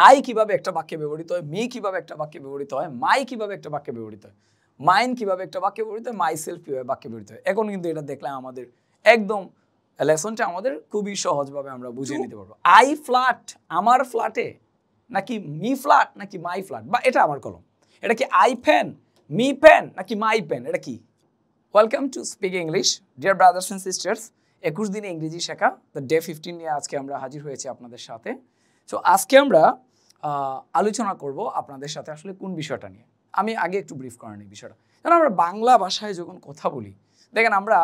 I কিভাবে একটা বাক্যে ব্যবহৃত হয়, মি কিভাবে একটা বাক্যে ব্যবহৃত হয়, মাই কিভাবে একটা বাক্যে ব্যবহৃত হয়, মাইন কিভাবে একটা বাক্যে ব্যবহৃত হয়, মাই সেলফ কিভাবে বাক্যে ব্যবহৃত হয়। এখন কিন্তু এটা দেখলে আমাদের একদম লেসনটা আমাদের খুবই সহজভাবে আমরা বুঝে নিতে পারবো। আই ফ্ল্যাট, আমার ফ্ল্যাটে, নাকি মি ফ্ল্যাট, নাকি মাই ফ্ল্যাট, বা এটা আমার কলম, এটা কি আই পেন, মি পেন, নাকি মাই পেন, এটা কি? Welcome to speak English dear brothers and sisters. 21 দিনে ইংরেজি শেখা দ্য ডে 15 নিয়ে আজকে আমরা হাজির হয়েছি আপনাদের সাথে। সো আজকে আমরা আলোচনা করব আপনাদের সাথে আসলে কোন বিষয়টা নিয়ে। আমি আগে একটু ব্রিফ করে নিই বিষয়টা। কারণ আমরা বাংলা ভাষায় যখন কথা বলি, দেখেন আমরা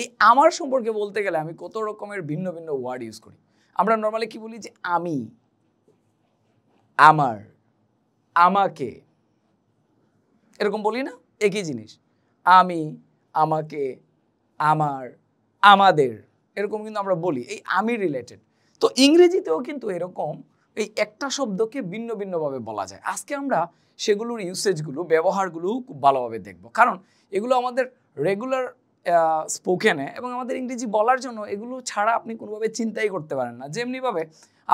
এই আমার সম্পর্কে বলতে গেলে আমি কত রকমের ভিন্ন ভিন্ন ওয়ার্ড ইউজ করি। আমরা নর্মালি কি বলি যে আমি, আমার, আমাকে, এরকম বলি না? একই জিনিস, আমি, আমাকে, আমার, আমাদের, এরকম কিন্তু আমরা বলি, এই আমি রিলেটেড। তো ইংরেজিতেও কিন্তু এরকম এই একটা শব্দকে ভিন্ন ভিন্নভাবে বলা যায়। আজকে আমরা সেগুলোর ইউসেজগুলো, ব্যবহারগুলো খুব ভালোভাবে দেখব, কারণ এগুলো আমাদের রেগুলার স্পোকেনে এবং আমাদের ইংরেজি বলার জন্য এগুলো ছাড়া আপনি কোনোভাবে চিন্তাই করতে পারেন না। যেমনিভাবে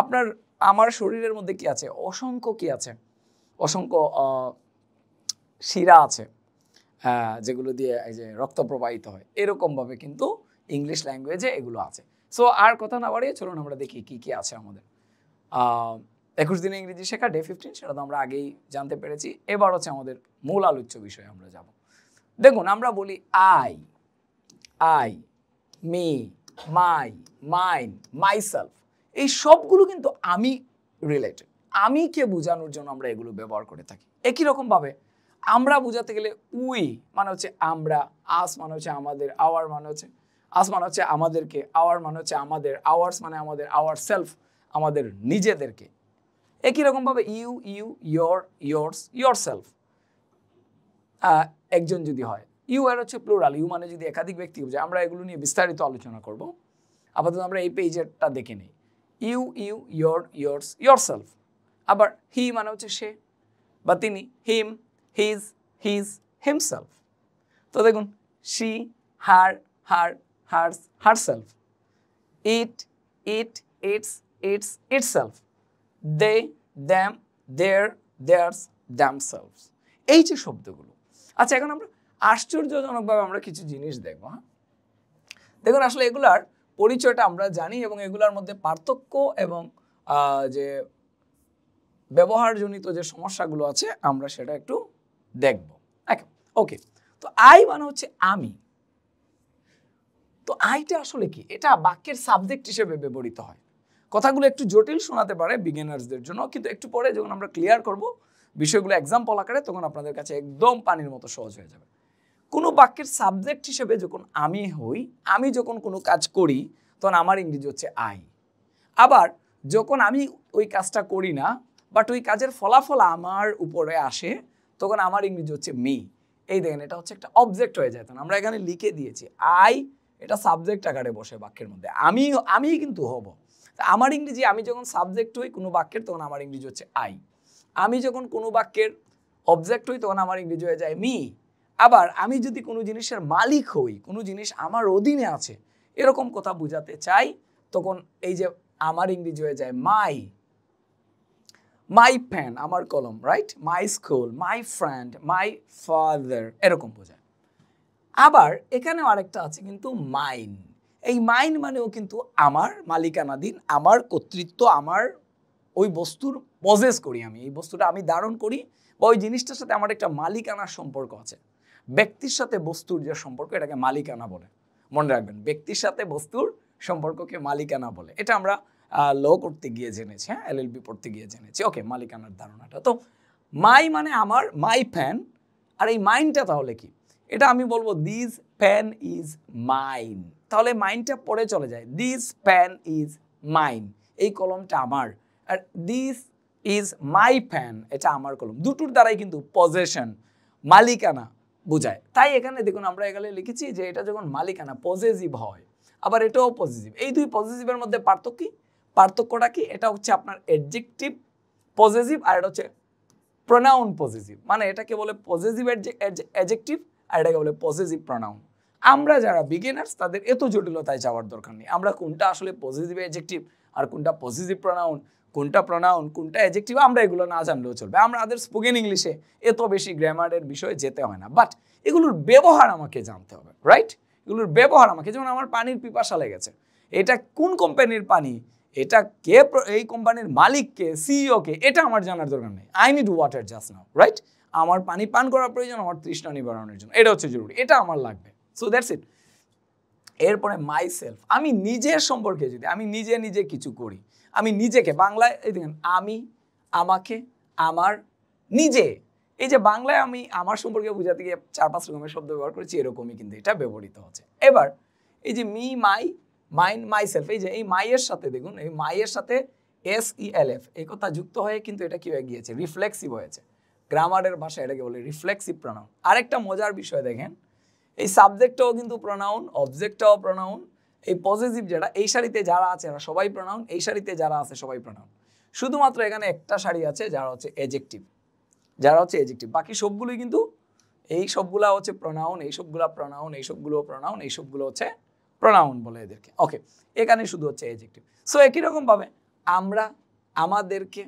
আপনার আমার শরীরের মধ্যে কি আছে, অসংখ্য কি আছে, অসংখ্য শিরা আছে, যেগুলো দিয়ে এই যে রক্ত প্রবাহিত হয়, এরকমভাবে কিন্তু ইংলিশ ল্যাঙ্গুয়েজে এগুলো আছে। সো আর কথা না বাড়িয়ে চলুন আমরা দেখি কি কি আছে আমাদের 21 দিনে ইংরেজি শেখা ডে 15, সেটা তো আমরা আগেই জানতে পেরেছি। এবার হচ্ছে আমাদের মূল আলোচ্য বিষয়ে আমরা যাব। দেখুন, আমরা বলি I, I, me, my, mine, myself, এই সবগুলো কিন্তু আমি রিলেটেড। আমিকে বোঝানোর জন্য আমরা এগুলো ব্যবহার করে থাকি। একই রকমভাবে আমরা বোঝাতে গেলে উই মানে হচ্ছে আমরা, আস মানে হচ্ছে আমাদের, আওয়ার মানে হচ্ছে আস মানে হচ্ছে আমাদেরকে, আওয়ার মানে হচ্ছে আমাদের, আওয়ার্স মানে আমাদের, আওয়ার সেলফ আমাদের নিজেদেরকে। একই রকমভাবে you, you, your, yours, yourself একজন যদি হয়, ইউ এর হচ্ছে প্লুরাল, ইউ মানে যদি একাধিক ব্যক্তি বোঝায়। আমরা এগুলো নিয়ে বিস্তারিত আলোচনা করব। আপাতত আমরা এই পেজেরটা দেখে নিই। You, you, your, yours, yourself. আবার হি মানে হচ্ছে সে বা তিনি, হিম, হিজ, হিজ, হিমসেলফ। তো দেখুন, she, her, her, hers, herself. It, it, its, its, itself. They, them, their, theirs, themselves. এই যে শব্দগুলো। আচ্ছা, এখন আমরা আশ্চর্যজনকভাবে আমরা কিছু জিনিস দেখবো। হ্যাঁ, দেখুন, আসলে এগুলার পরিচয়টা আমরা জানি এবং এগুলার মধ্যে পার্থক্য এবং যে ব্যবহারজনিত যে সমস্যাগুলো আছে আমরা সেটা একটু দেখব। ওকে, তো আই মানে হচ্ছে আমি। তো আইটা আসলে কি? এটা বাক্যের সাবজেক্ট হিসেবে ব্যবহৃত হয়। কথাগুলো একটু জটিল শোনাতে পারে বিগিনার্সদের জন্য, কিন্তু একটু পরে যখন আমরা ক্লিয়ার করব বিষয়গুলো এক্সাম্পল আকারে, তখন আপনাদের কাছে একদম পানির মতো সহজ হয়ে যাবে। কোনো বাক্যের সাবজেক্ট হিসেবে যখন আমি হই, আমি যখন কোনো কাজ করি, তখন আমার ইংরেজি হচ্ছে আই। আবার যখন আমি ওই কাজটা করি না, বাট ওই কাজের ফলাফল আমার উপরে আসে, তখন আমার ইংরেজি হচ্ছে মি। এই দেখেন, এটা হচ্ছে একটা অবজেক্ট হয়ে যায়। আমরা এখানে লিখে দিয়েছি আই, এটা সাবজেক্ট আকারে বসে বাক্যের মধ্যে, আমি কিন্তু হব। আমার ইংরেজি, আমি যখন সাবজেক্ট হই কোনো বাক্যের, তখন আমার ইংরেজি হচ্ছে আই। আমি যখন কোনো বাক্যের অবজেক্ট হই, তখন আমার ইংরেজি হয়ে যায় মি। আবার আমি যদি কোনো জিনিসের মালিক হই, কোনো জিনিস আমার অধীনে আছে, এরকম কথা বোঝাতে চাই, তখন এই যে আমার ইংরেজি হয়ে যায় মাই। মাই পেন, আমার কলম, right? My school, my friend, my father, এরকম বোঝায়। আবার এখানেও আরেকটা আছে কিন্তু মাইন। এই মাইন মানেও কিন্তু আমার মালিকানাধীন, আমার কর্তৃত্ব, আমার ওই বস্তুর পজেস করি আমি, এই বস্তুটা আমি ধারণ করি, বা ওই জিনিসটার সাথে আমার একটা মালিকানার সম্পর্ক আছে। ব্যক্তির সাথে বস্তুর যে সম্পর্ক, এটাকে মালিকানা বলে। মনে রাখবেন, ব্যক্তির সাথে বস্তুর সম্পর্ককে মালিকানা বলে। এটা আমরা ল করতে গিয়ে জেনেছি, হ্যাঁ, LLB পড়তে গিয়ে জেনেছি। ওকে, মালিকানার ধারণাটা। তো মাই মানে আমার, মাই পেন। আর এই মাইনটা তাহলে কি? এটা আমি বলবো দিস পেন ইজ মাইন। তাহলে মাইনটা পরে চলে যায়, দিস পেন ইজ মাইন, এই কলমটা আমার। আর দিস ইজ মাই পেন, এটা আমার কলম। দুটোর দ্বারাই কিন্তু পজেশন, মালিকানা বোঝায়। তাই এখানে দেখুন, আমরা এখানে লিখেছি যে এটা যখন মালিকানা, পজেসিভ হয়, আবার এটাও পজেসিভ। এই দুই পজেসিভের মধ্যে পার্থক্যটা কি? এটা হচ্ছে আপনার অ্যাডজেক্টিভ পজেসিভ, আর এটা হচ্ছে প্রোনাউন পজেসিভ। মানে এটাকে বলে পজেসিভ অ্যাডজেক্টিভ, আর এটাকে বলে পজেসিভ প্রোনাউন। আমরা যারা বিগিনার্স, তাদের এত জটিলতায় যাওয়ার দরকার নেই। আমরা কোনটা আসলে পজেসিভ অ্যাডজেক্টিভ আর কোনটা পজেসিভ প্রোনাউন, কোনটা প্রোনাউন কোনটা অ্যাডজেক্টিভ আমরা এগুলো না জানলেও চলবে, আমাদের স্পোকেন ইংলিশে এত বেশি গ্রামারের বিষয়ে যেতে হয় না, বাট এগুলোর ব্যবহার আমাকে জানতে হবে, রাইট? এগুলোর ব্যবহার আমাকে, যেমন আমার পানির পিপাসা লেগেছে, এটা কোন কোম্পানির পানি, এটা কে, এই কোম্পানির মালিক কে, সিইও কে, এটা আমার জানার দরকার নেই। I need water just now, right? আমার পানি পান করার প্রয়োজন আমার তৃষ্ণা নিবারণের জন্য, এটা হচ্ছে জরুরি, এটা আমার লাগবে। So that's it. এরপরে মাই সেলফ, আমি নিজের সম্পর্কে যদি আমি নিজে নিজে কিছু করি, আমি নিজেকে বাংলায় এই দেখেন আমি, আমাকে, আমার, নিজে, এই যে বাংলায় আমি আমার সম্পর্কে বোঝাতে গিয়ে 4-5 রকমের শব্দ ব্যবহার করেছি, এরকমই কিন্তু এটা ব্যবহৃত হচ্ছে। এবার এই যে me, my, mine, my self, এই যে এই মাইয়ের সাথে দেখুন, এই মাইয়ের সাথে SELF এই কথা যুক্ত হয়ে কিন্তু এটা কি হয়ে গিয়েছে, রিফ্লেক্সিভ হয়েছে। গ্রামারের ভাষায় এটাকে বলে রিফ্লেক্সিভ প্রনাউন। আরেকটা মজার বিষয় দেখেন, এই সাবজেক্টটাও কিন্তু প্রনাউন, অবজেক্টটাও প্রনাউন, এই পজিটিভ যেটা এই সারিতে যারা আছে এরা সবাই প্রনাউন, এই সারিতে যারা আছে সবাই প্রনাউন। শুধুমাত্র এখানে একটা সারি আছে যারা হচ্ছে অ্যাডজেক্টিভ, যারা হচ্ছে অ্যাডজেক্টিভ, বাকি সবগুলোই কিন্তু এই সবগুলা হচ্ছে প্রনাউন, এই সবগুলা প্রনাউন, এই সবগুলো প্রনাউন, এই সবগুলো হচ্ছে প্রনাউন বলে এদেরকে। ওকে, এখানে শুধু হচ্ছে অ্যাডজেক্টিভ। সো একই রকম ভাবে আমরা, আমাদেরকে,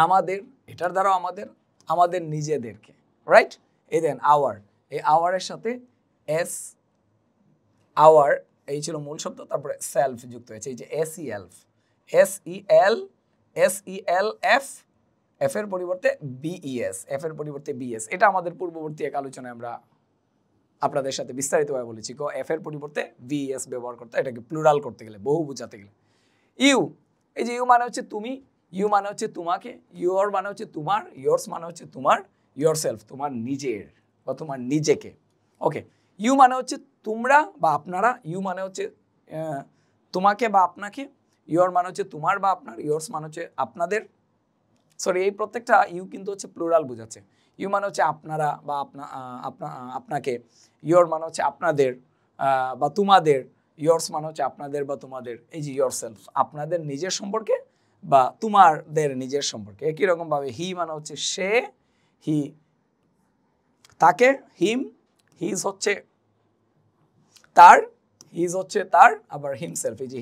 আমাদের, এটার দ্বারা আমাদের, আমাদের নিজেদেরকে, রাইট? এই দেন আওয়ার, এই আওয়ারের সাথে এস, আওয়ার এই ছিল মূল শব্দ, তারপরে সেলফ যুক্ত হয়েছে, এই যে SELF, SELF, এফ এর পরিবর্তে BES, এফ এর পরিবর্তে BS। এটা আমাদের পূর্ববর্তী এক আলোচনায় আমরা আপনাদের সাথে বিস্তারিতভাবে বলেছি, এফ এর পরিবর্তে BES ব্যবহার করতে, এটাকে প্লুরাল করতে গেলে, বহু বোঝাতে গেলে। ইউ, এই যে ইউ মানে হচ্ছে তুমি, ইউ মানে হচ্ছে তোমাকে, ইউর মানে হচ্ছে তোমার, ইয়োর্স মানে হচ্ছে তোমার, ইয়োর সেলফ তোমার নিজের বা তোমার নিজেকে। ওকে, ইউ মানে হচ্ছে তোমরা বা আপনারা, ইউ মানে হচ্ছে তোমাকে বা আপনাকে, ইয়োর মানে হচ্ছে তোমার বা আপনার, ইয়োর্স মানে হচ্ছে আপনাদের। সরি, এই প্রত্যেকটা ইউ কিন্তু হচ্ছে প্লুরাল বোঝাচ্ছে। ইউ মানে হচ্ছে আপনারা বা আপনাকে, ইয়োর মানে হচ্ছে আপনাদের বা তোমাদের, ইয়োর্স মানে হচ্ছে আপনাদের বা তোমাদের, এই যে ইয়োর সেলফ আপনাদের নিজের সম্পর্কে বা তোমাদের নিজের সম্পর্কে। একই রকম ভাবে হি মানে হচ্ছে সে, হি তাকে, হিম, হিজ হচ্ছে তার, হিজ হচ্ছে তার, আবার হিমসেলফ এই যে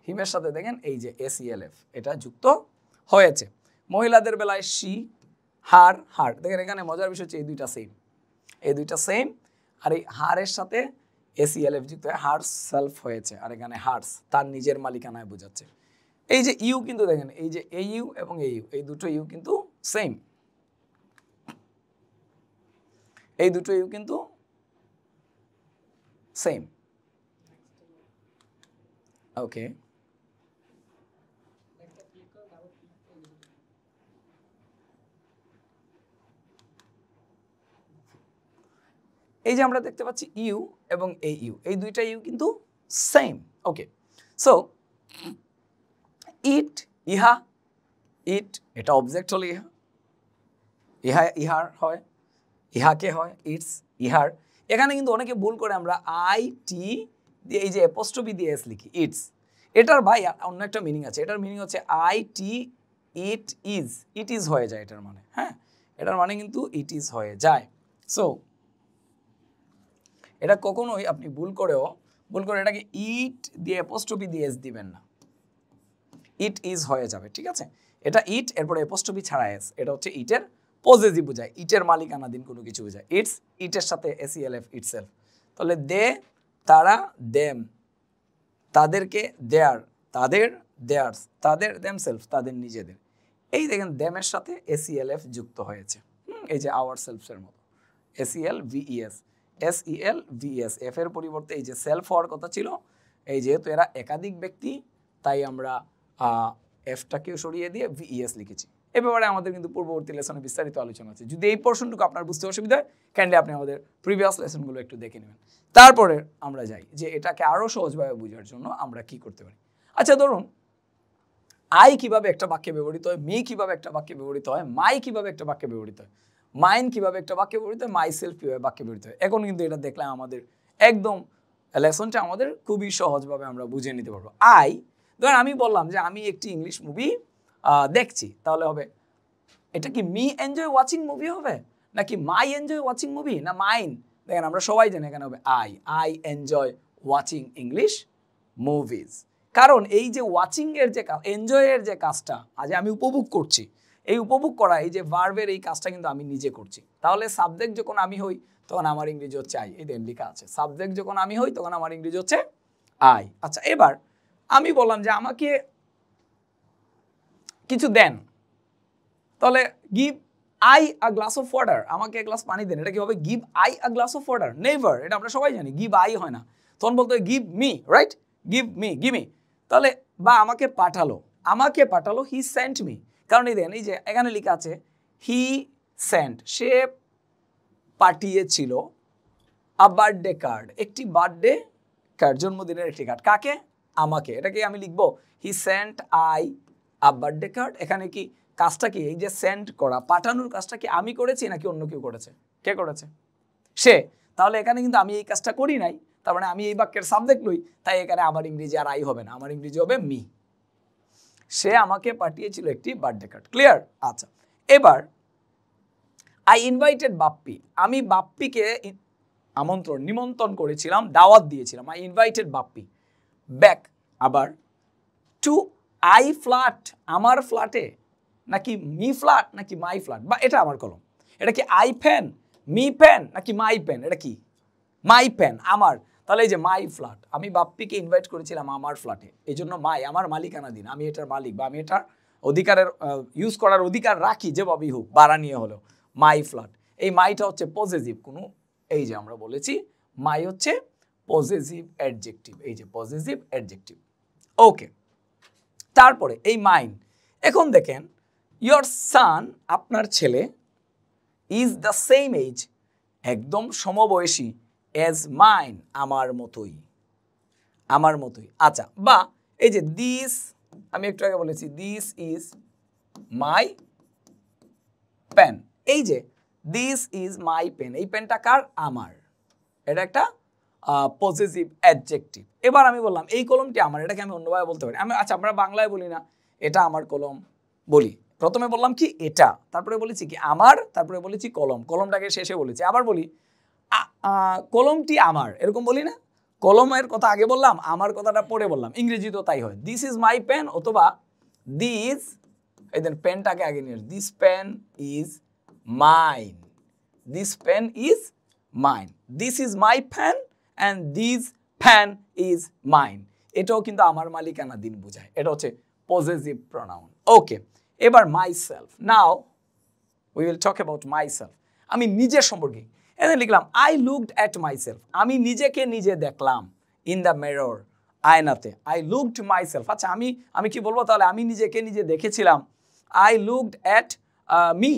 হিমের সাথে দেখেন এই যে SELF এটা যুক্ত হয়েছে। মহিলাদের বেলায় শি, হার, হার্ট, দেখেন এখানে মজার বিষয় হচ্ছে এই দুইটা সেম, আর এই হারের সাথে SELF যুক্ত হয়ে হার সেলফ হয়েছে, আর এখানে হার্স তার নিজের মালিকানায় বোঝাচ্ছে। এই যে ইউ কিন্তু দেখেন এই যে এই ইউ এবং এই ইউ, এই দুটো ইউ কিন্তু সেম, এই দুটো ইউ কিন্তু সেম। ওকে, এই যে আমরা দেখতে পাচ্ছি ইউ এবং এই ইউ, এই দুইটা ইউ কিন্তু সেম। ওকে, সো ইট, ইহা, ইট এটা অবজেক্ট হলো ইহা, ইহা ইহার হয়, ইহাকে হয় ইটস, ইহার। এখানে কিন্তু অনেকে ভুল করে আমরা IT দিয়ে এই যে অ্যাপোস্ট্রফি দিয়ে এস লিখি, ইটস। এটার ভাই অন্য একটা মিনিং আছে, এটার মিনিং হচ্ছে IT, ইট ইজ হয়ে যায় এটার মানে, হ্যাঁ, এটার মানে কিন্তু ইট ইজ হয়ে যায়। সো এটা কখনোই আপনি ভুল করে এটাকে ইট দিয়ে অ্যাপোস্ট্রফি দিয়ে এস দিবেন না, ইট ইজ হয়ে যাবে, ঠিক আছে? এটা ইট এরপরে অ্যাপোস্ট্রফি ছাড়া এস, এটা হচ্ছে ইটের পজেসিভ বোঝায়, ইটের মালিকানাধীন কোনো কিছু বোঝায়। ইটস, ইটের সাথে SELF ইটসেলফ, তাহলে দে তারা, দেম তাদেরকে, দেয়ার তাদের, দেয়ার্স তাদের, দেমসেলফ তাদের নিজেদের। এই দেখেন দেমের সাথে SELF যুক্ত হয়েছে, এই যে আওয়ার সেলফসের মতো, SELVES, SELVES, এফ এর পরিবর্তে এই যে সেলফ হওয়ার কথা ছিল, এই যেহেতু এরা একাধিক ব্যক্তি তাই আমরা এফটাকেও সরিয়ে দিয়ে VES লিখেছি। এ ব্যাপারে আমাদের কিন্তু পূর্ববর্তী লেসনে বিস্তারিত আলোচনা আছে, যদি এই পোর্শনটুকু আপনার বুঝতে অসুবিধা হয় কাইন্ডলি আপনি আমাদের প্রিভিয়াস লেসনগুলো একটু দেখে নেবেন। তারপরে আমরা যাই যে এটাকে আরো সহজভাবে বোঝার জন্য আমরা কি করতে পারি। আচ্ছা ধরুন আই কিভাবে একটা বাক্যে ব্যবহৃত হয়, মি কিভাবে একটা বাক্যে ব্যবহৃত হয়, মাই কিভাবে একটা বাক্যে ব্যবহৃত হয়, মাইন কিভাবে একটা বাক্যে ব্যবহৃত হয়, মাই সেলফ কিভাবে বাক্যে ব্যবহৃত হয়। এখন কিন্তু এটা দেখলে আমাদের একদম লেসনটা আমাদের খুবই সহজভাবে আমরা বুঝে নিতে পারবো। আই, ধরেন আমি বললাম যে আমি একটি ইংলিশ মুভি দেখছি, তাহলে হবে এটা কি মি এনজয় ওয়াচিং মুভি হবে, নাকি মাই এনজয় ওয়াচিং মুভি, না মাইন? দেখেন আমরা সবাই জানি এখানে হবে I enjoy watching English movies. কারণ এই যে ওয়াচিং এর যে এনজয় এর যে কাজটা আজ আমি উপভোগ করছি, এই উপভোগ করা এই যে ভার্বের এই কাজটা কিন্তু আমি নিজে করছি। তাহলে সাবজেক্ট যখন আমি হই তখন আমার ইংরেজি হচ্ছে আই, এই দেন লেখা আছে সাবজেক্ট যখন আমি হই তখন আমার ইংরেজি হচ্ছে আই। আচ্ছা, এবার আমি বললাম যে আমাকে কিছু দেন, তাহলে give I a glass of water, আমাকে এক গ্লাস পানি দেন, এটা কি হবে give I a glass of water? Never, এটা আমরা সবাই জানি গিভ আই হয় না, তখন বলতে give me, right? Give me, give me. তাহলে বা আমাকে পাঠালো হি সেন্ট মি, কারণ এই দেন এই যে এখানে লেখা আছে হি সেন্ট, সে পাঠিয়েছিল আ বার্থডে কার্ড, একটি বার্থডে কার্ড, জন্মদিনের একটি কার্ড, কাকে? আমাকে। এটাকে আমি লিখবো he sent I a birthday card. এখানে কি কাজটা কি, এই যে সেন্ড করা পাঠানোর কাজটা কি আমি করেছি নাকি অন্য কেউ করেছে? কে করেছে? সে। তাহলে এখানে কিন্তু আমি এই কাজটা করি নাই, তার মানে আমি এই বাক্যের সাবজেক্ট লই, তাই এখানে আমার ইংরেজি আর আই হবে না, আমার ইংরেজি হবে মি। সে আমাকে পাঠিয়েছিল একটি বার্থডে কার্ড। ক্লিয়ার? আচ্ছা, এবার আই ইনভাইটেড বাপ্পি, আমি বাপ্পিকে নিমন্ত্রণ করেছিলাম, দাওয়াত দিয়েছিলাম। আই ইনভাইটেড বাপ্পি ব্যাক, আবার টু আই ফ্ল্যাট, আমার ফ্ল্যাটে, নাকি মি ফ্ল্যাট নাকি মাই ফ্ল্যাট, বা এটা আমার কলম, এটা কি আই পেন, মি পেন নাকি মাই পেন? এটা কি মাই পেন, আমার। তাহলে এই যে মাই ফ্ল্যাট, আমি বাপ্পিকে ইনভাইট করেছিলাম আমার ফ্ল্যাটে, এই জন্য মাই, আমার মালিকানা দিন, আমি এটার মালিক বা আমি এটার অধিকারের ইউজ করার অধিকার রাখি, যেভাবেই হোক, বাড়া নিয়ে হলো মাই ফ্ল্যাট। এই মাইটা হচ্ছে পজেসিভ, কোনো এই যে আমরা বলেছি মাই হচ্ছে পজেসিভ অ্যাডজেক্টিভ, এই যে পজেসিভ অ্যাডজেক্টিভ। ওকে, তারপরে এই মাইন, এখন দেখেন ইয়োর সান, আপনার ছেলে, ইজ দ্য সেম এজ, একদম সমবয়সী, এজ মাইন, আমার মতোই, আমার মতোই। আচ্ছা, বা এই যে দিস, আমি একটু আগে বলেছি দিস ইজ মাই পেন, এই যে দিস ইজ মাই পেন, এই পেনটা কার? আমার। এটা একটা পজেসিভ অ্যাডজেক্টিভ। এবার আমি বললাম এই কলমটি আমার, এটাকে আমি অন্যভাবে বলতে পারি। আমি আচ্ছা, আমরা বাংলায় বলি না এটা আমার কলম বলি, প্রথমে বললাম কি এটা, তারপরে বলেছি কি আমার, তারপরে বলেছি কলম, কলমটাকে শেষে বলেছি। আবার বলি কলমটি আমার, এরকম বলি না? কলমের কথা আগে বললাম, আমার কথাটা পরে বললাম। ইংরেজি তো তাই হয়, দিস ইজ মাই পেন, অথবা দিস, এই দেন পেনটাকে আগে নিয়ে, this pen is mine, this pen is mine, this is my pen and this pen is mine. এটাও কিন্তু আমার মালিকানা দিন বোঝায়, এটা হচ্ছে পজেসিভ প্রোনাউন। ওকে, এবার myself, now we will talk about myself, আমি নিজের সম্পর্কে। এখানে লিখলাম I looked at myself, আমি নিজেকে নিজে দেখলাম, ইন দ্য মিরর, আয়নাতে। আই লুকড মাই সেলফ, আচ্ছা আমি কি বলবো তাহলে? আমি নিজেকে নিজে দেখেছিলাম, আই লুকড অ্যাট মি,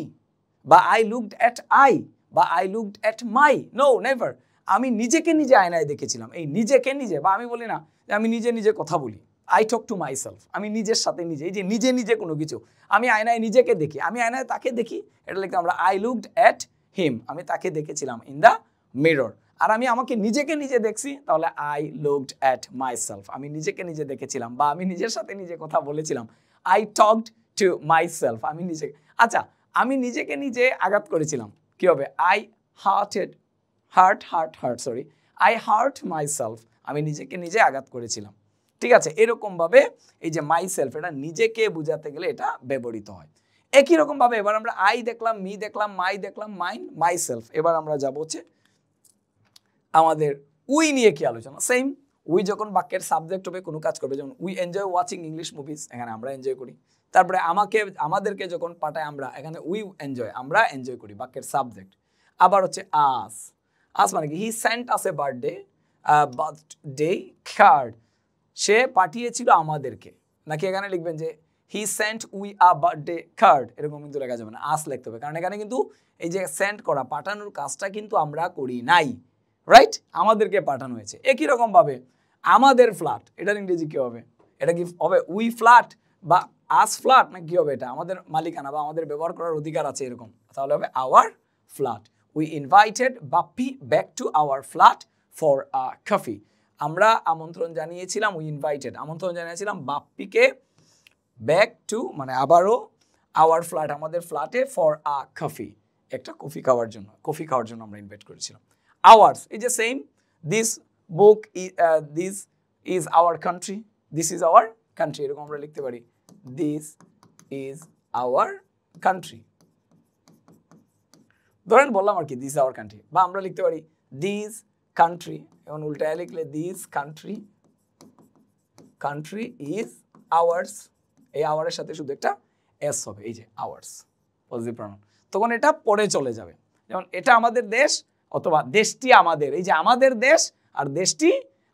বা আই লুকড অ্যাট আই, বা I looked at my, no never. আমি নিজেকে নিজে আয়নায় দেখেছিলাম, এই নিজেকে নিজে, বা আমি বলি না যে আমি নিজে নিজে কথা বলি, I talk to my self, আমি নিজের সাথে নিজে, এই যে নিজে নিজে কোনো কিছু, আমি আয়নায় নিজেকে দেখি, আমি আয়নায় তাকে দেখি, এটা লিখতে আমরা আই লুকড অ্যাট হিম, আমি তাকে দেখেছিলাম ইন দ্য মিরর। আর আমি আমাকে নিজেকে নিজে দেখছি, তাহলে I looked at myself, আমি নিজেকে নিজে দেখেছিলাম, বা আমি নিজের সাথে নিজে কথা বলেছিলাম, I talked to my self, আমি নিজে। আচ্ছা, আমি নিজেকে নিজে আঘাত করেছিলাম, কি হবে? I I hurt my self, আমি নিজেকে নিজে আঘাত করেছিলাম। ঠিক আছে, এরকমভাবে এই যে মাই সেলফ, এটা নিজেকে বোঝাতে গেলে এটা ব্যবহৃত হয়। একই রকমভাবে এবার আমরা আই দেখলাম, মি দেখলাম, মাই দেখলাম, মাইন, মাই সেলফ। এবার আমরা যাবো হচ্ছে আমাদের উই নিয়ে কি আলোচনা। সেম, উই যখন বাক্যের সাবজেক্ট হবে, কোনো কাজ করবে, যেমন we enjoy watching English movies, এখানে আমরা এনজয় করি। তারপরে আমাদেরকে যখন পাঠায় আমরা, এখানে উই এনজয়, আমরা এনজয় করি, বাক্যের সাবজেক্ট। আবার হচ্ছে আস মানে কি? He sent us a birthday card, সে পাঠিয়েছিল আমাদেরকে, নাকি এখানে লিখবেন যে he sent we a birthday card, এরকম কিন্তু লেখা যাবে না, আস লিখতে হবে, কারণ এখানে কিন্তু এই যে সেন্ড করা, পাঠানোর কাজটা কিন্তু আমরা করি নাই, রাইট? আমাদেরকে পাঠানো হয়েছে। একই রকম ভাবে আমাদের ফ্ল্যাট, এটার ইংরেজি কি হবে? এটা কি হবে উই ফ্ল্যাট বা আস ফ্ল্যাট, না কি হবে? এটা আমাদের মালিকানা বা আমাদের ব্যবহার করার অধিকার আছে, এরকম, তাহলে হবে our flat. We invited Bappi back to our flat for a coffee, আমরা আমন্ত্রণ জানিয়েছিলাম, উই ইনভাইটেড, আমন্ত্রণ জানিয়েছিলাম বাপ্পিকে ব্যাক টু মানে আবারও আওয়ার ফ্ল্যাট, আমাদের ফ্ল্যাটে, ফর আ কফি, একটা কফি খাওয়ার জন্য আমরা ইনভাইট করেছিলাম। আওয়ার্স, এই যে same, this book this is our country, this is our country, এরকম আমরা লিখতে পারি দিস ইজ আওয়ার কান্ট্রি। ধরেন বললাম আর কি দিস আওয়ার কান্ট্রি, বা আমরা লিখতে পারি দিস কান্ট্রি, এবং উল্টায় লিখলে দিস কান্ট্রি ইজ আওয়ার্স। এই আওয়ারের সাথে শুধু একটা এস হবে, এই যে আওয়ার্স পজিটিভ প্রনাউন, তখন এটা পরে চলে যাবে। যেমন এটা আমাদের দেশ, অথবা দেশটি আমাদের, এই যে আমাদের দেশ আর দেশটি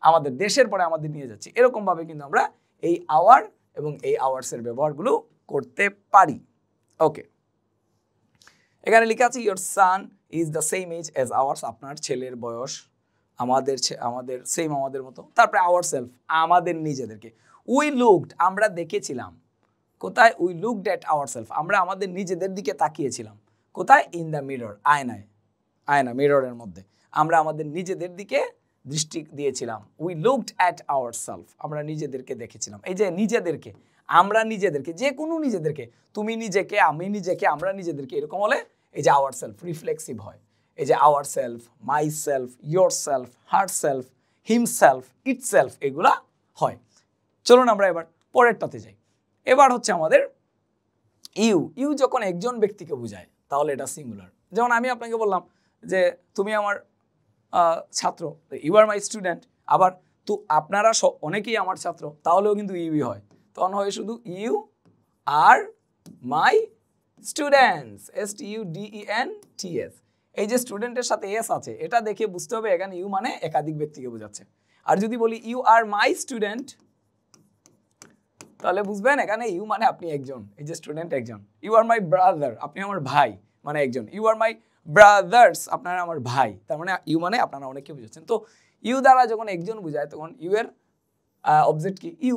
আমাদের, দেশের পরে আমাদের নিয়ে যাচ্ছি, এরকম ভাবে কিন্তু আমরা এই আওয়ার এবং এই আওয়ার্সের ব্যবহারগুলো করতে পারি। ওকে, এখানে লেখা আছে your son is the same age as ours, আপনার ছেলের বয়স আমাদের সেম আমাদের মতো। তারপরে আওয়ার সেলফ, আমাদের নিজেদেরকে। উই লুকড, আমরা দেখেছিলাম। কোথায়? We looked at our self, আমরা আমাদের নিজেদের দিকে তাকিয়েছিলাম। কোথায়? ইন দ্য মিরর, আয়নায়, আয়না মিররের মধ্যে আমরা আমাদের নিজেদের দিকে দৃষ্টি দিয়েছিলাম। We looked at our self, আমরা নিজেদেরকে দেখেছিলাম। এই যে নিজেদেরকে, আমরা নিজেদেরকে, যে কোনো নিজেদেরকে, তুমি নিজেকে, আমি নিজেকে, আমরা নিজেদেরকে, এরকম হলে এই যে আওয়ার সেলফ রিফ্লেক্সিভ হয়। এই যে our self, my self, your self, her self, him self, it self, এগুলা হয়। চলুন আমরা এবার পরেরটাতে যাই। এবার হচ্ছে আমাদের ইউ। ইউ যখন একজন ব্যক্তিকে বোঝায় তাহলে এটা সিঙ্গুলার। যেমন আমি আপনাকে বললাম যে তুমি আমার ছাত্র, ইউ আর মাই স্টুডেন্ট। আবার তো আপনারা অনেকেই আমার ছাত্র, তাহলেও কিন্তু ইউই হয়। তখন হয় শুধু you are my students, STUDENTS। এই যে স্টুডেন্টের সাথে এস আছে, এটা দেখে বুঝতে হবে এখানে ইউ মানে একাধিক ব্যক্তিকে বোঝাচ্ছে। আর যদি বলি ইউ আর মাই স্টুডেন্ট, তাহলে বুঝবেন এখানে ইউ মানে আপনি একজন, এই যে স্টুডেন্ট একজন। ইউ আর মাই ব্রাদার, আপনি আমার ভাই, মানে একজন। ইউ আর মাই ব্রাদার্স, আপনারা আমার ভাই, তার মানে ইউ মানে আপনারা অনেককে বুঝাচ্ছেন। তো ইউ দ্বারা যখন একজন বুঝায় তখন ইউ এর অবজেক্ট কি? ইউ,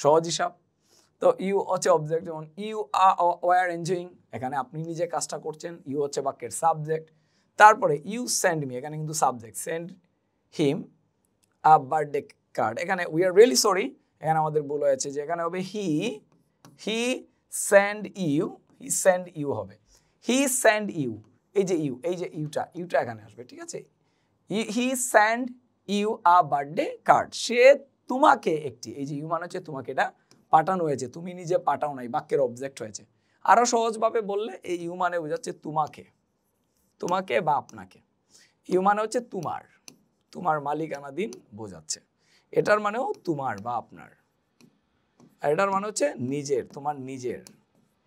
সহজ হিসাব। তো ইউ হচ্ছে অবজেক্ট, যেমন ইউ আর এনজয়িং, এখানে আপনি নিজে কাজটা করছেন, ইউ হচ্ছে বাক্যের সাবজেক্ট। তারপরে ইউ সেন্ড মি, এখানে কিন্তু subject, send him a birthday card, এখানে উই আর রিয়েলি সরি, এখানে আমাদের ভুল হয়েছে, যে এখানে হবে হি সেন্ড ইউ হবে, হি সেন্ড ইউ। এই যে ইউ, এই যে ইউটা এখানে আসবে, ঠিক আছে। He send you a birthday card, সে তোমাকে একটি, এই যে ইউ মানে হচ্ছে তোমাকে, এটা পাঠানো হয়েছে, তুমি নিজে পাঠাও নাই, বাক্যের অবজেক্ট হয়েছে। আরো সহজভাবে বললে এই ইউ মানে বোঝাচ্ছে তোমাকে বা আপনাকে। ইউ মানে হচ্ছে তোমার মালিকানাধীন বোঝাচ্ছে। এটার মানেও তোমার বা আপনার, আর এটার মানে হচ্ছে নিজের, তোমার নিজের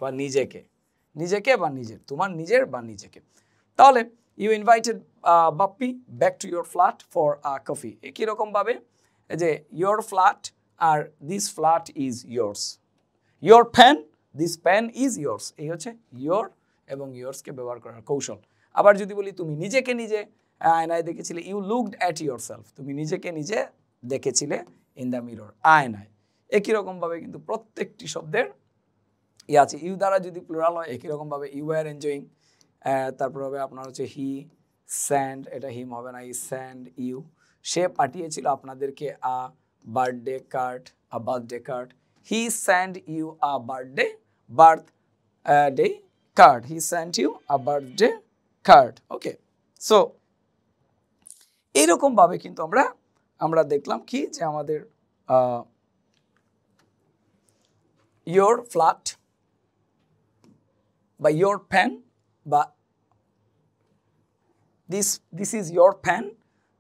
বা নিজেকে বা নিজের, তোমার নিজের বা নিজেকে। তাহলে you invited Bappi back to your flat for a coffee, একই রকম ভাবে যে ইয়োর ফ্ল্যাট আর this flat is yours, your pen, this pen is yours, এই হচ্ছে ইয়োর এবং ইয়োর্সকে ব্যবহার করার কৌশল। আবার যদি বলি তুমি নিজেকে নিজে আয়নায় দেখেছিলে, you looked at yourself, তুমি নিজেকে নিজে দেখেছিলে ইন দ্য মিরর, আয়নায়। একই রকমভাবে কিন্তু প্রত্যেকটি শব্দের আছে। ইউ দ্বারা যদি প্লুরাল হয় একই রকমভাবে ইউ আর এনজয়িং, তারপর হবে আপনার হচ্ছে হি স্যান্ড, এটা হিম হবে না, ই স্যান্ড ইউ, সে পাঠিয়েছিল আপনাদেরকে a birthday card, he send you a birthday card, he send you a birthday card. Okay, so এইরকম ভাবে কিন্তু আমরা দেখলাম কি, যে আমাদের your flat বা your pen বা this is your pen,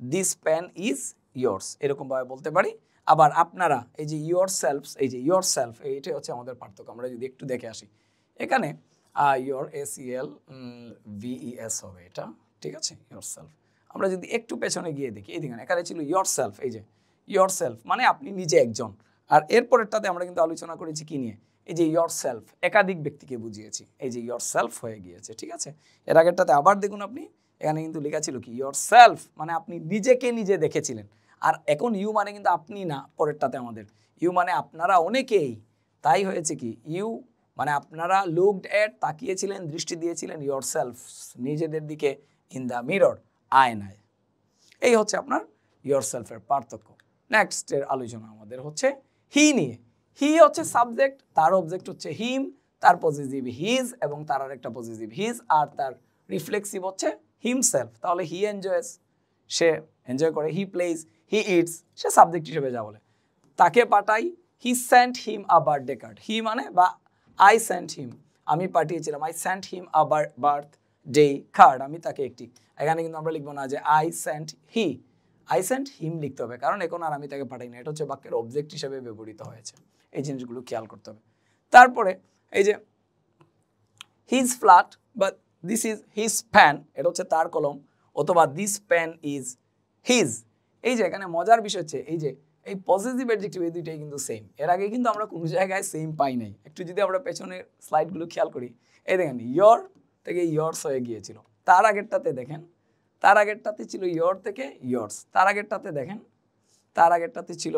this pen is yours, এরকম ভাবে বলতে পারি। আবার আপনারা, এই যে yourselves, এই যে yourself, এইটাই হচ্ছে আমাদের পার্থক্য। আমরা যদি একটু দেখে আসি, এখানে your SELVES হবে এটা, ঠিক আছে, yourself। আমরা যদি একটু পেছনে গিয়ে দেখি, এই দেখেন এখানে ছিল yourself, এই যে yourself মানে আপনি নিজে একজন। আর এরপরেরটাতে আমরা কিন্তু আলোচনা করেছি কি নিয়ে, এই যে yourself, একাধিক ব্যক্তিকে বুঝিয়েছি, এই যে yourself হয়ে গিয়েছে, ঠিক আছে। এর আগেরটাতে আবার দেখুন আপনি, এখানে কিন্তু লেখা ছিল কি yourself মানে আপনি নিজেকে নিজে দেখেছিলেন। আর এখন ইউ মানে কিন্তু আপনি না, পরেরটাতে আমাদের ইউ মানে আপনারা অনেকেই, তাই হয়েছে কি ইউ মানে আপনারা লুকড এট, তাকিয়েছিলেন, দৃষ্টি দিয়েছিলেন, yourself নিজেদের দিকে, ইন দ্য মিরর আয়নায়। এই হচ্ছে আপনার yourself এর পার্থক্য। নেক্সট এর আলোচনা আমাদের হচ্ছে হি নিয়ে। হি হচ্ছে সাবজেক্ট, তার অবজেক্ট হচ্ছে হিম, তার পজিটিভ হিজ এবং তার আরেকটা পজিটিভ হিজ, আর তার রিফ্লেক্সিভ হচ্ছে হিমসেলফ। তাহলে হি এনজয়স, সে এনজয় করে, হি প্লেজ, হি ইটস, সে সাবজেক্ট হিসেবে যা বলে। তাকে পাঠাই, he sent him a birthday card, he মানে বা আই সেন্ট হিম, আমি পাঠিয়েছিলাম, I sent him a birthday card, আমি তাকে একটি, এখানে কিন্তু আমরা লিখবো না যে আই সেন্ট হিম লিখতে হবে, কারণ এখন আর আমি তাকে পাঠাই না, এটা হচ্ছে বাক্যের অবজেক্ট হিসেবে ব্যবহৃত হয়েছে, এই জিনিসগুলো খেয়াল করতে হবে। তারপরে এই যে হিজ ফ্ল্যাট বা দিস ইজ হিজ পেন, এটা হচ্ছে তার কলম, অথবা দিস পেন ইজ হিজ। এই যে এখানে মজার বিষয় হচ্ছে এই যে এই পজিটিভ অ্যাডজেক্টিভ এই দুইটাই কিন্তু সেম, এর আগে কিন্তু আমরা কোনো জায়গায় সেম পাই নাই। একটু যদি আমরা পেছনের স্লাইডগুলো খেয়াল করি, এই দেখেন ইয়র থেকে ইয়র্স হয়ে গিয়েছিল, তার আগেরটাতে দেখেন, তার আগেরটাতে ছিল ইয়র থেকে ইয়র্স, তার আগেরটাতে দেখেন, তার আগেরটাতে ছিল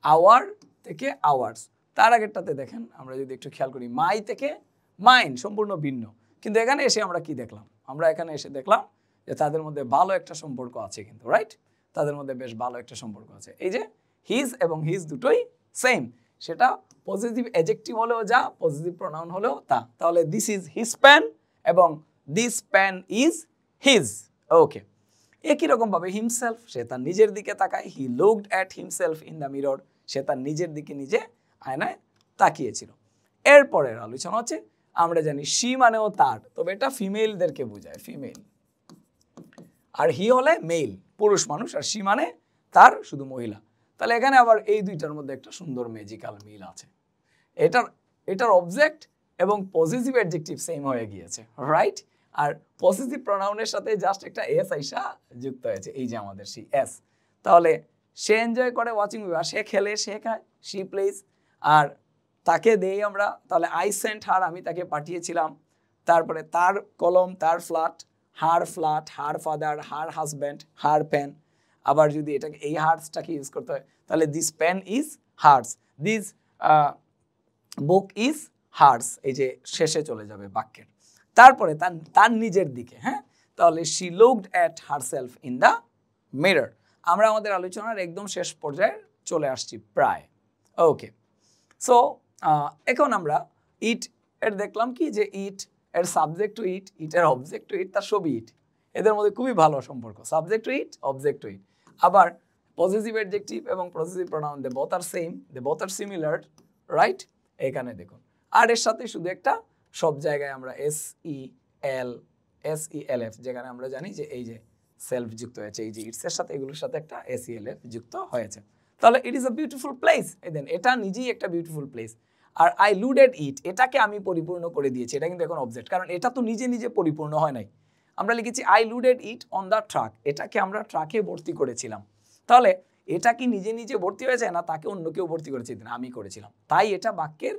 আওয়ার থেকে আওয়ার্স, তার আগেরটাতে দেখেন আমরা যদি একটু খেয়াল করি মাই থেকে মাইন, সম্পূর্ণ ভিন্ন। কিন্তু এখানে এসে আমরা কি দেখলাম, আমরা এখানে এসে দেখলাম যে তাদের মধ্যে ভালো একটা সম্পর্ক আছে কিন্তু, রাইট, তাদের মধ্যে বেশ ভালো একটা সম্পর্ক আছে। এই যে হিজ এবং হিজ দুটোই সেম, সেটা পজিটিভ অ্যাডজেক্টিভ হলেও যা, পজিটিভ প্রোনাউন হলেও তা। তাহলে দিস ইজ হিজ পেন এবং this pen is his. Okay, একই রকম ভাবে হিমসেলফ, সে তার নিজের দিকে তাকায়, he looked at himself in the mirror, সে তার নিজের দিকে নিজে আয়নায় তাকিয়েছিল। এরপরের আলোচনা হচ্ছে, আমরা জানি শি মানেও তার, তবে এটা ফিমেলদেরকে বোঝায়, ফিমেল, আর হি হলে মেল, পুরুষ মানুষ, আর শি মানে তার শুধু মহিলা। তাহলে এখানে আবার এই দুইটার মধ্যে একটা সুন্দর ম্যাজিক্যাল মিল আছে, এটার অবজেক্ট এবং পজিটিভ অ্যাডজেক্টিভ সেম হয়ে গিয়েছে, রাইট। আর পজিটিভ প্রোনাউনের সাথে জাস্ট একটা এস আইসা যুক্ত হয়েছে, এই যে আমাদের সি এস। তাহলে সে এনজয় করে ওয়াচিং মুভি, সে খেলে, সে খায়, শি প্লেজ, আর তাকে দেই আমরা, তাহলে আই সেন্ট হার, আমি তাকে পাঠিয়েছিলাম। তারপরে তার কলম, তার ফ্ল্যাট, her father, her husband, her pen. আবার যদি এটাকে এই হার্টসটাকে ইউজ করতে হয়, তাহলে this pen is hers, this book is hers, এই যে শেষে চলে যাবে বাক্যের। তারপরে তার নিজের দিকে, হ্যাঁ, তাহলে she looked at herself in the mirror. আমরা আমাদের আলোচনার একদম শেষ পর্যায়ে চলে আসছি প্রায়। ওকে, সো এখন আমরা ইট এর দেখলাম কি যে ইট এর সাবজেক্ট টু ইট, ইটের অবজেক্ট টু ইট, তার সবই ইট, এদের মধ্যে খুবই ভালো সম্পর্ক, subject to it, object to it. আবার পজিটিভ অ্যাডজেক্টিভ এবং positive pronoun they both are same, they both are similar, right. এখানে দেখুন, আর এর সাথে শুধু একটা, সব জায়গায় আমরা এস ই এল এফ, যেখানে আমরা জানি যে এই যে সেলফ যুক্ত হয়েছে, এই যে ইটস এর সাথে এগুলোর সাথে একটা এস ই এল এফ যুক্ত হয়েছে। তাহলে it is a beautiful place, এটা নিজেই একটা beautiful place. R I loaded ইট, এটাকে আমি পরিপূর্ণ করে দিয়েছি, এটা কিন্তু এখন অবজেক্ট, কারণ এটা তো নিজে নিজে পরিপূর্ণ হয় নাই। আমরা লিখেছি I loaded it on the truck, এটাকে আমরা ট্রাকে ভর্তি করেছিলাম। তাহলে এটা কি নিজে নিজে ভর্তি হয়েছে, না তাকে অন্য কেউ ভর্তি করেছে, আমি করেছিলাম, তাই এটা বাক্যের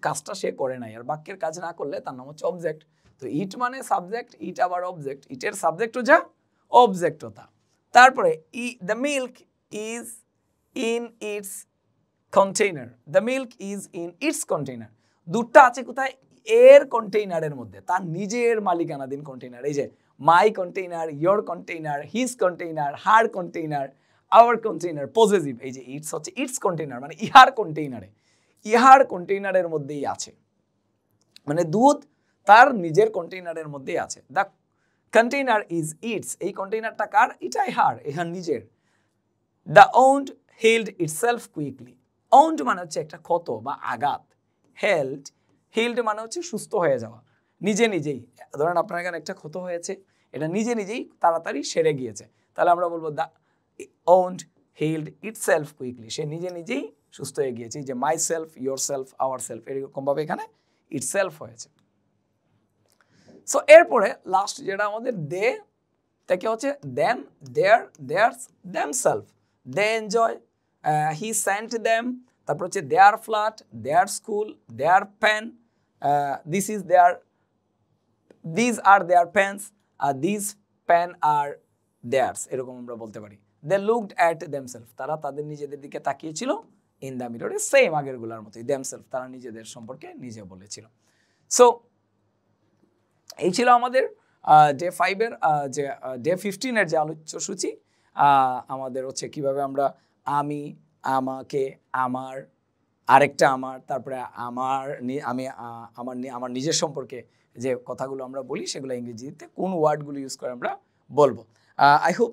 কাজটা সে করে নাই, আর বাক্যের কাজ না করলে তার নাম হচ্ছে অবজেক্ট। তো ইট মানে সাবজেক্ট, ইট আবার অবজেক্ট, ইটের সাবজেক্টও যা, অবজেক্টও তা। তারপরে the milk is in it's container, the milk is in it's container, দুধটা আছে কোথায়, এর কন্টেইনারের মধ্যে, তার নিজের মালিকানাধীন কন্টেইনার। এই যে my container, your container, his container, her container, our container, possessive. এই যে ইটস হচ্ছে ইটস কন্টেইনার, মানে ইহার কন্টেইনারে, ইহার কন্টেইনারের মধ্যেই আছে, মানে দুধ তার নিজের কন্টেইনারের মধ্যেই আছে। দ্য কন্টেইনার ইজ ইটস, এই কন্টেইনারটা কার, এটা ইহার, ইহার নিজের। The owned held itself quickly, owned মানে হচ্ছে একটা ক্ষত বা আঘাত, হেল্ড মানে হচ্ছে সুস্থ হয়ে যাওয়া, নিজে নিজেই। ধরেন আপনার এখানে একটা ক্ষত হয়েছে, এটা নিজে নিজেই তাড়াতাড়ি সেরে গিয়েছে, তাহলে আমরা বলবো the owned held itself quickly, সে নিজে নিজেই সুস্থ হয়ে গিয়েছে। যে myself, yourself, ourself, এরকম ভাবে এখানে ইটসেলফ হয়েছে। সো এরপরে লাস্ট যেটা আমাদের দে থেকে হচ্ছে them, theirs, themselves, they enjoy, he sent them, তারপর হচ্ছে their flat, their school, their pen, this are their pens, this pen are theirs, এরকম আমরা বলতে পারি। দে লুকড অ্যাট দেমসেলফ, তারা তাদের নিজেদের দিকে তাকিয়েছিল, ইন দ্য মিররে, সেম আগেরগুলোর মতোই, দেমসেলফ, তারা নিজেদের সম্পর্কে নিজে বলেছিল। সো এই ছিল আমাদের ডে 5-এর যে ডে 15-এর যে আলোচ্যসূচি। আমাদের হচ্ছে কিভাবে আমরা আমি, আমাকে, আমার, আরেকটা আমার, তারপরে আমার নিজের সম্পর্কে যে কথাগুলো আমরা বলি সেগুলো ইংরেজিতে কোন ওয়ার্ডগুলো ইউজ করে আমরা বলবো। আই হোপ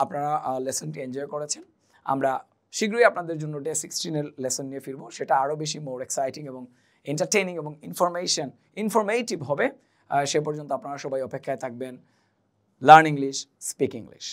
আপনারা লেসনটি এনজয় করেছেন। আমরা শীঘ্রই আপনাদের জন্য ডে 16 এর লেসন নিয়ে ফিরবো, সেটা আরও বেশি মোর এক্সাইটিং এবং এন্টারটেইনিং এবং ইনফরমেটিভ হবে। সে পর্যন্ত আপনারা সবাই অপেক্ষায় থাকবেন। Learn English, speak English.